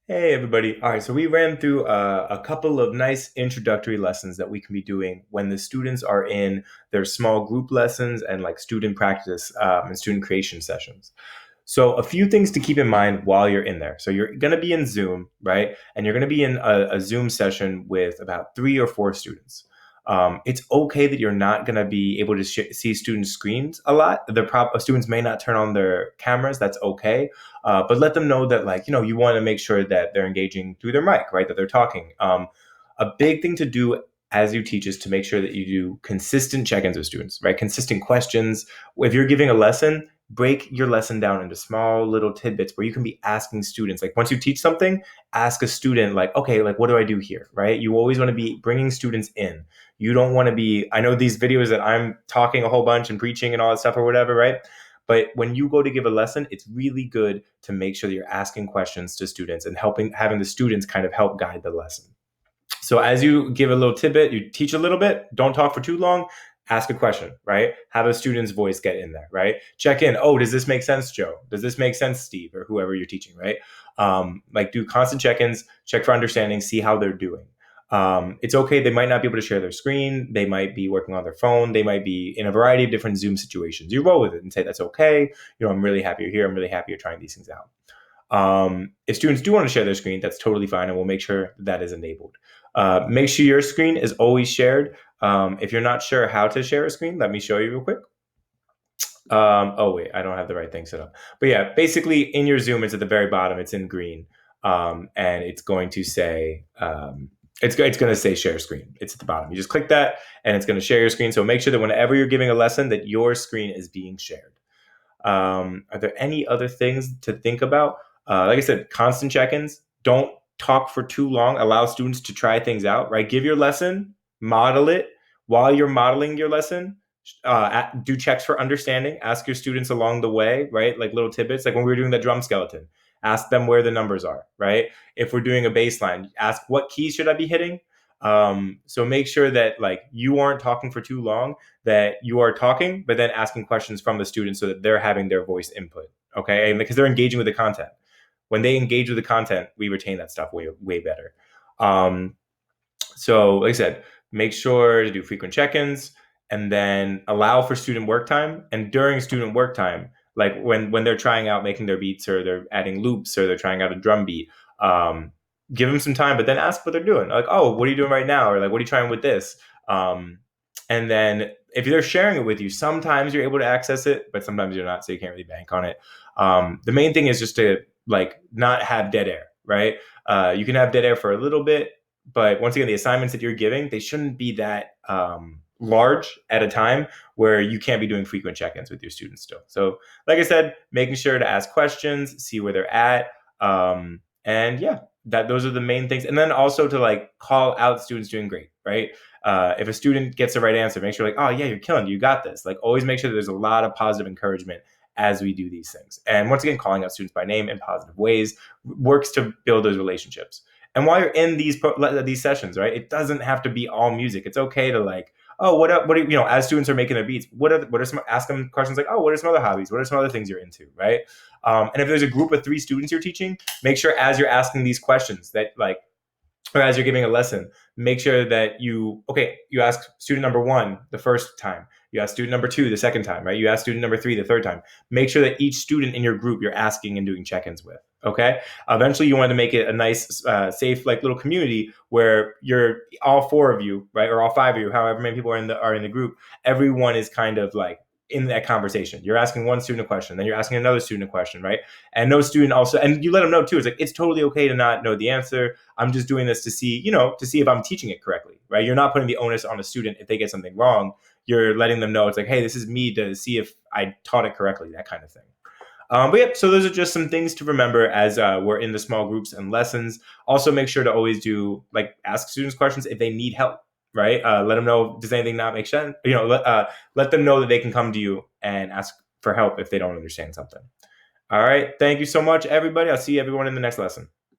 Hey everybody. All right, so we ran through a couple of nice introductory lessons that we can be doing when the students are in their small group lessons and like student practice and student creation sessions. So a few things to keep in mind while you're in there. So you're going to be in Zoom, right? And you're going to be in a Zoom session with about 3 or 4 students. It's okay that you're not going to be able to see students' screens a lot. Students may not turn on their cameras. That's okay, but let them know that you want to make sure that they're engaging through their mic, right? That they're talking. A big thing to do as you teach is to make sure that you do consistent check-ins with students, right? Consistent questions. If you're giving a lesson, break your lesson down into small little tidbits where you can be asking students, like once you teach something, ask a student like, okay, like what do I do here, right? You always want to be bringing students in. You don't want to be, I know these videos that I'm talking a whole bunch and preaching and all that stuff or whatever, right? But when you go to give a lesson, it's really good to make sure that you're asking questions to students and having the students kind of help guide the lesson. So as you give a little tidbit, you teach a little bit, don't talk for too long, ask a question, right? Have a student's voice get in there, right? Check in. Oh, does this make sense, Joe? Does this make sense, Steve, or whoever you're teaching, right? Like do constant check-ins, check for understanding, see how they're doing. It's okay. They might not be able to share their screen. They might be working on their phone. They might be in a variety of different Zoom situations. You roll with it and say, that's okay. I'm really happy you're here. I'm really happy you're trying these things out. If students do want to share their screen, that's totally fine, and we'll make sure that is enabled. Make sure your screen is always shared. If you're not sure how to share a screen, let me show you real quick. Oh wait, I don't have the right thing set up. But yeah, basically in your Zoom, it's at the very bottom. It's in green, and it's going to say it's going to say share screen. It's at the bottom. You just click that, and it's going to share your screen. So make sure that whenever you're giving a lesson, that your screen is being shared. Are there any other things to think about? Like I said, constant check-ins. Don't talk for too long. Allow students to try things out. Right. Give your lesson. Model it. While you're modeling your lesson, do checks for understanding. Ask your students along the way. Right. Like little tidbits. Like when we were doing the drum skeleton, ask them where the numbers are. Right. If we're doing a bass line, ask what keys should I be hitting. So make sure that like you aren't talking for too long, that you are talking, but then asking questions from the students so that they're having their voice input. Okay. And because they're engaging with the content. When they engage with the content, we retain that stuff way, way better. Um, so, like I said, make sure to do frequent check-ins and then allow for student work time. And during student work time, like when they're trying out making their beats or they're adding loops or they're trying out a drum beat, um, give them some time, but then ask what they're doing. Like, oh, what are you doing right now? Or like, what are you trying with this? And then if they're sharing it with you, sometimes you're able to access it, but sometimes you're not, so you can't really bank on it. The main thing is just to like not have dead air, right? You can have dead air for a little bit, but once again, the assignments that you're giving, they shouldn't be that large at a time where you can't be doing frequent check-ins with your students still. So like I said, making sure to ask questions, see where they're at. And yeah, those are the main things. And then also to like call out students doing great, right? If a student gets the right answer, make sure like, oh yeah, you're killing it. You got this. Like always make sure that there's a lot of positive encouragement as we do these things. And once again, calling out students by name in positive ways works to build those relationships. And while you're in these sessions, right, it doesn't have to be all music. It's okay to like, oh, what do as students are making their beats, what are some, ask them questions like, oh, what are some other hobbies? What are some other things you're into, right? And if there's a group of 3 students you're teaching, make sure as you're asking these questions that like, or as you're giving a lesson, make sure that you ask student number 1 the first time, you ask student number 2 the second time, right? You ask student number 3 the third time. Make sure that each student in your group you're asking and doing check-ins with. Okay. Eventually, you want to make it a nice, safe, like little community where you're all 4 of you, right, or all 5 of you, however many people are in the group. Everyone is kind of like in that conversation. You're asking one student a question, then you're asking another student a question, right? And no student also, and you let them know too. It's like it's totally okay to not know the answer. I'm just doing this to see, to see if I'm teaching it correctly, right? You're not putting the onus on a student if they get something wrong. You're letting them know it's like, hey, this is me to see if I taught it correctly, that kind of thing. But yeah, so those are just some things to remember as we're in the small groups and lessons. Also, make sure to always do like ask students questions if they need help, right? Let them know, does anything not make sense? Let them know that they can come to you and ask for help if they don't understand something. All right. Thank you so much, everybody. I'll see everyone in the next lesson.